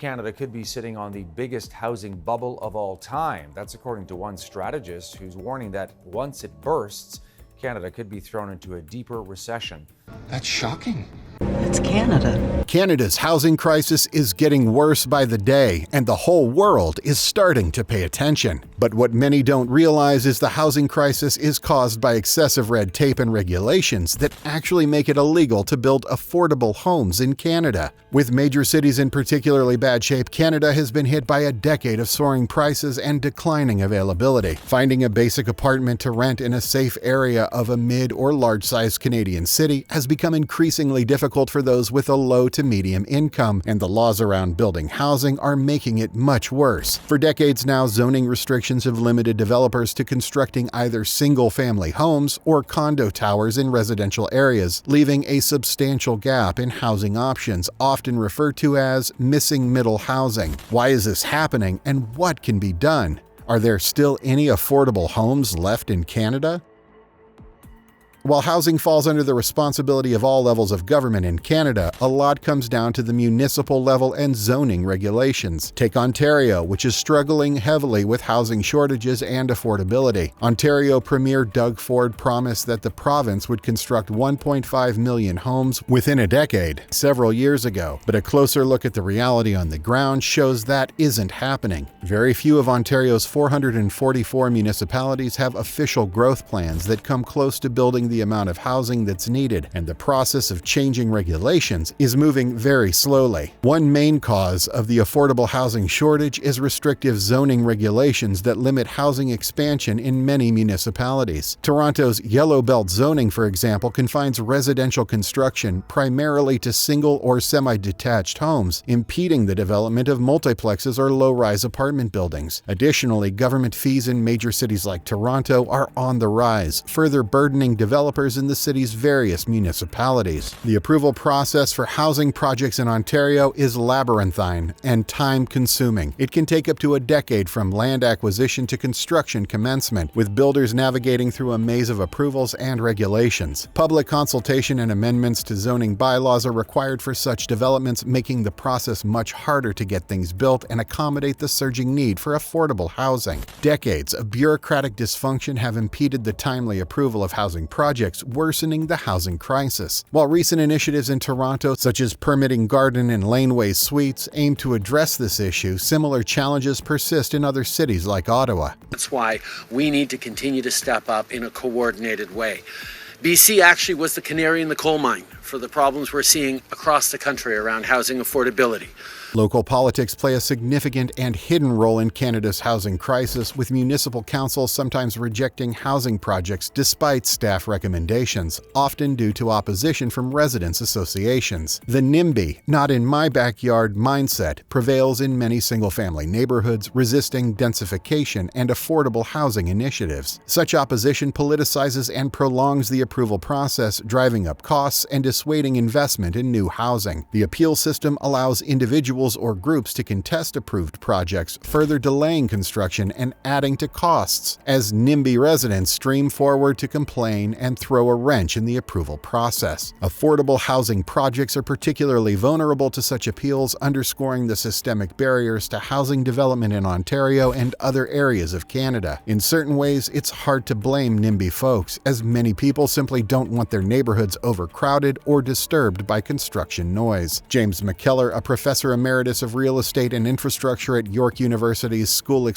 Canada could be sitting on the biggest housing bubble of all time. That's according to one strategist who's warning that once it bursts, Canada could be thrown into a deeper recession. That's shocking. It's Canada. Canada's housing crisis is getting worse by the day, and the whole world is starting to pay attention. But what many don't realize is the housing crisis is caused by excessive red tape and regulations that actually make it illegal to build affordable homes in Canada. With major cities in particularly bad shape, Canada has been hit by a decade of soaring prices and declining availability. Finding a basic apartment to rent in a safe area of a mid or large-sized Canadian city has become increasingly difficult for those with a low to medium income, and the laws around building housing are making it much worse. For decades now, zoning restrictions have limited developers to constructing either single-family homes or condo towers in residential areas, leaving a substantial gap in housing options, often referred to as missing middle housing. Why is this happening, and what can be done? Are there still any affordable homes left in Canada? While housing falls under the responsibility of all levels of government in Canada, a lot comes down to the municipal level and zoning regulations. Take Ontario, which is struggling heavily with housing shortages and affordability. Ontario Premier Doug Ford promised that the province would construct 1.5 million homes within a decade, several years ago. But a closer look at the reality on the ground shows that isn't happening. Very few of Ontario's 444 municipalities have official growth plans that come close to building the amount of housing that's needed, and the process of changing regulations is moving very slowly. One main cause of the affordable housing shortage is restrictive zoning regulations that limit housing expansion in many municipalities. Toronto's Yellow Belt zoning, for example, confines residential construction primarily to single or semi-detached homes, impeding the development of multiplexes or low-rise apartment buildings. Additionally, government fees in major cities like Toronto are on the rise, further burdening developers in the city's various municipalities. The approval process for housing projects in Ontario is labyrinthine and time-consuming. It can take up to a decade from land acquisition to construction commencement, with builders navigating through a maze of approvals and regulations. Public consultation and amendments to zoning bylaws are required for such developments, making the process much harder to get things built and accommodate the surging need for affordable housing. Decades of bureaucratic dysfunction have impeded the timely approval of housing projects, worsening the housing crisis. While recent initiatives in Toronto, such as permitting garden and laneway suites, aim to address this issue, similar challenges persist in other cities like Ottawa. That's why we need to continue to step up in a coordinated way. BC actually was the canary in the coal mine for the problems we're seeing across the country around housing affordability. Local politics play a significant and hidden role in Canada's housing crisis, with municipal councils sometimes rejecting housing projects despite staff recommendations, often due to opposition from residents' associations. The NIMBY, not in my backyard mindset, prevails in many single-family neighborhoods, resisting densification and affordable housing initiatives. Such opposition politicizes and prolongs the approval process, driving up costs and dissuading investment in new housing. The appeal system allows individuals or groups to contest approved projects, further delaying construction and adding to costs, as NIMBY residents stream forward to complain and throw a wrench in the approval process. Affordable housing projects are particularly vulnerable to such appeals, underscoring the systemic barriers to housing development in Ontario and other areas of Canada. In certain ways, it's hard to blame NIMBY folks, as many people simply don't want their neighborhoods overcrowded or disturbed by construction noise. James McKellar, a professor emeritus of real estate and infrastructure at York University's School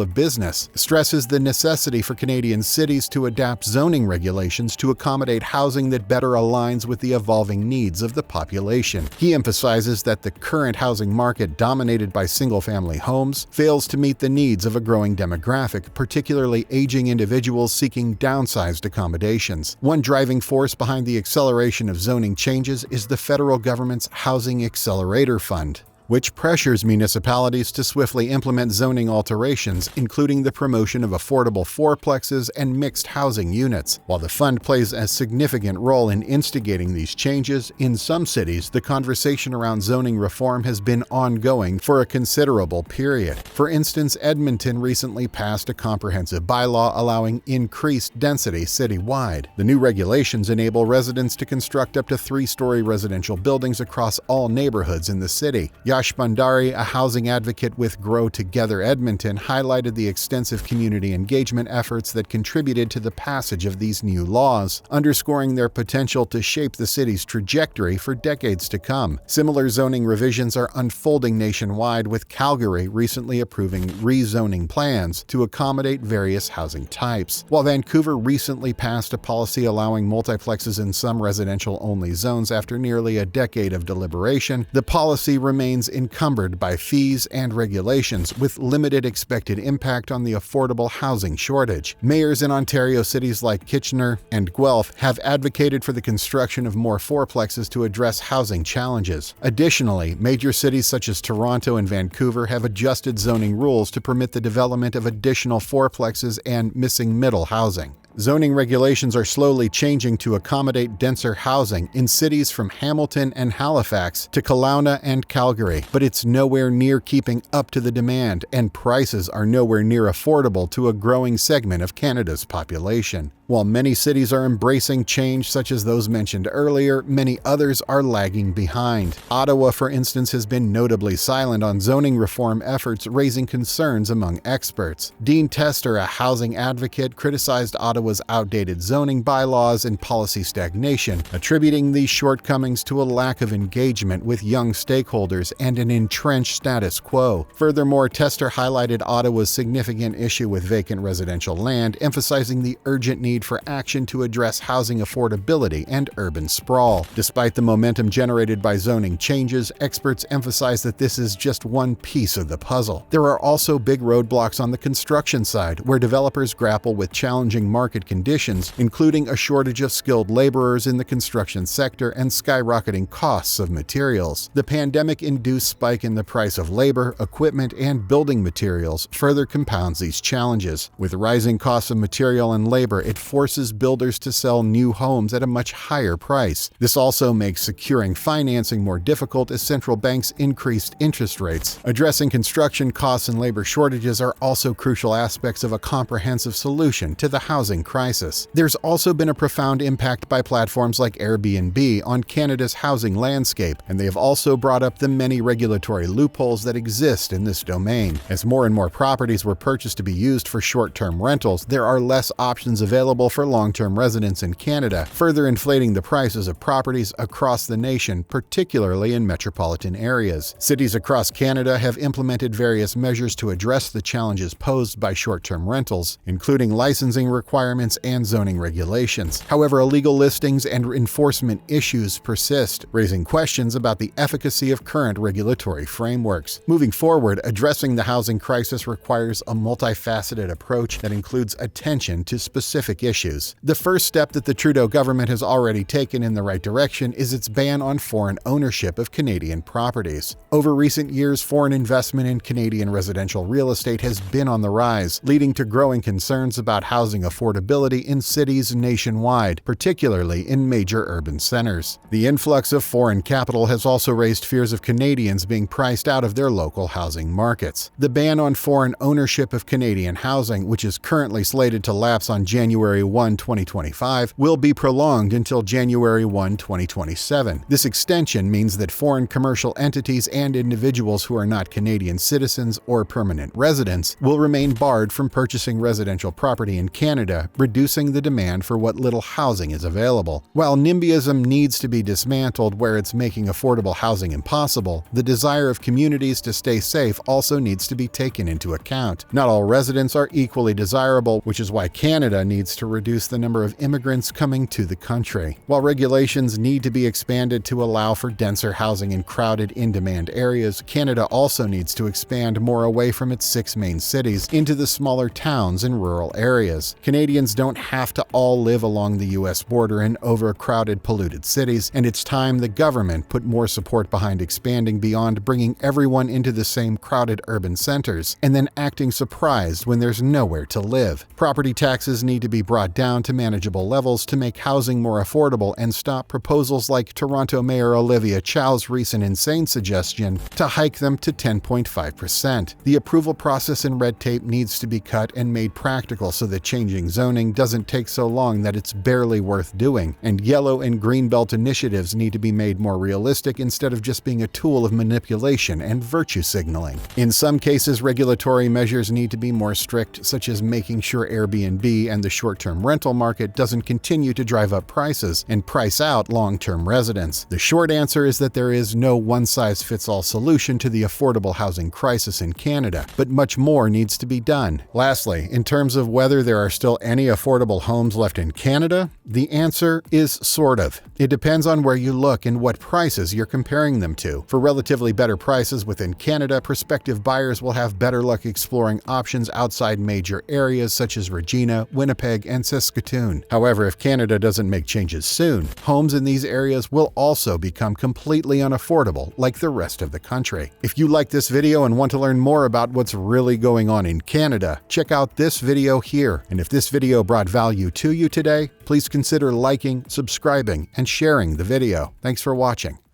of Business, stresses the necessity for Canadian cities to adapt zoning regulations to accommodate housing that better aligns with the evolving needs of the population. He emphasizes that the current housing market, dominated by single-family homes, fails to meet the needs of a growing demographic, particularly aging individuals seeking downsized accommodations. One driving force behind the acceleration of zoning changes is the federal government's Housing Accelerator Fund, which pressures municipalities to swiftly implement zoning alterations, including the promotion of affordable fourplexes and mixed housing units. While the fund plays a significant role in instigating these changes, in some cities, the conversation around zoning reform has been ongoing for a considerable period. For instance, Edmonton recently passed a comprehensive bylaw allowing increased density citywide. The new regulations enable residents to construct up to 3-story residential buildings across all neighborhoods in the city. Yash Bhandari, a housing advocate with Grow Together Edmonton, highlighted the extensive community engagement efforts that contributed to the passage of these new laws, underscoring their potential to shape the city's trajectory for decades to come. Similar zoning revisions are unfolding nationwide, with Calgary recently approving rezoning plans to accommodate various housing types, while Vancouver recently passed a policy allowing multiplexes in some residential-only zones after nearly a decade of deliberation. The policy remains encumbered by fees and regulations, with limited expected impact on the affordable housing shortage. Mayors in Ontario cities like Kitchener and Guelph have advocated for the construction of more fourplexes to address housing challenges. Additionally, major cities such as Toronto and Vancouver have adjusted zoning rules to permit the development of additional fourplexes and missing middle housing. Zoning regulations are slowly changing to accommodate denser housing in cities from Hamilton and Halifax to Kelowna and Calgary, but it's nowhere near keeping up to the demand, and prices are nowhere near affordable to a growing segment of Canada's population. While many cities are embracing change, such as those mentioned earlier, many others are lagging behind. Ottawa, for instance, has been notably silent on zoning reform efforts, raising concerns among experts. Dean Tester, a housing advocate, criticized Ottawa's outdated zoning bylaws and policy stagnation, attributing these shortcomings to a lack of engagement with young stakeholders and an entrenched status quo. Furthermore, Tester highlighted Ottawa's significant issue with vacant residential land, emphasizing the urgent need for action to address housing affordability and urban sprawl. Despite the momentum generated by zoning changes, experts emphasize that this is just one piece of the puzzle. There are also big roadblocks on the construction side, where developers grapple with challenging market conditions, including a shortage of skilled laborers in the construction sector and skyrocketing costs of materials. The pandemic-induced spike in the price of labor, equipment, and building materials further compounds these challenges. With rising costs of material and labor, it forces builders to sell new homes at a much higher price. This also makes securing financing more difficult as central banks increased interest rates. Addressing construction costs and labor shortages are also crucial aspects of a comprehensive solution to the housing crisis. There's also been a profound impact by platforms like Airbnb on Canada's housing landscape, and they have also brought up the many regulatory loopholes that exist in this domain. As more and more properties were purchased to be used for short-term rentals, there are less options available for long-term residents in Canada, further inflating the prices of properties across the nation, particularly in metropolitan areas. Cities across Canada have implemented various measures to address the challenges posed by short-term rentals, including licensing requirements and zoning regulations. However, illegal listings and enforcement issues persist, raising questions about the efficacy of current regulatory frameworks. Moving forward, addressing the housing crisis requires a multifaceted approach that includes attention to specific issues. The first step that the Trudeau government has already taken in the right direction is its ban on foreign ownership of Canadian properties. Over recent years, foreign investment in Canadian residential real estate has been on the rise, leading to growing concerns about housing affordability in cities nationwide, particularly in major urban centers. The influx of foreign capital has also raised fears of Canadians being priced out of their local housing markets. The ban on foreign ownership of Canadian housing, which is currently slated to lapse on January 1, 2025, will be prolonged until January 1, 2027. This extension means that foreign commercial entities and individuals who are not Canadian citizens or permanent residents will remain barred from purchasing residential property in Canada, reducing the demand for what little housing is available. While NIMBYism needs to be dismantled where it's making affordable housing impossible, the desire of communities to stay safe also needs to be taken into account. Not all residents are equally desirable, which is why Canada needs to reduce the number of immigrants coming to the country. While regulations need to be expanded to allow for denser housing in crowded, in-demand areas, Canada also needs to expand more away from its 6 main cities into the smaller towns and rural areas. Canadians don't have to all live along the U.S. border in overcrowded, polluted cities, and it's time the government put more support behind expanding beyond bringing everyone into the same crowded urban centers and then acting surprised when there's nowhere to live. Property taxes need to be brought brought down to manageable levels to make housing more affordable and stop proposals like Toronto Mayor Olivia Chow's recent insane suggestion to hike them to 10.5%. The approval process and red tape needs to be cut and made practical so that changing zoning doesn't take so long that it's barely worth doing, and yellow and green belt initiatives need to be made more realistic instead of just being a tool of manipulation and virtue signaling. In some cases, regulatory measures need to be more strict, such as making sure Airbnb and the short-term rental market doesn't continue to drive up prices and price out long-term residents. The short answer is that there is no one-size-fits-all solution to the affordable housing crisis in Canada, but much more needs to be done. Lastly, in terms of whether there are still any affordable homes left in Canada, the answer is sort of. It depends on where you look and what prices you're comparing them to. For relatively better prices within Canada, prospective buyers will have better luck exploring options outside major areas such as Regina, Winnipeg, and Saskatoon. However, if Canada doesn't make changes soon, homes in these areas will also become completely unaffordable like the rest of the country. If you like this video and want to learn more about what's really going on in Canada, check out this video here. And if this video brought value to you today, please consider liking, subscribing, and sharing the video. Thanks for watching.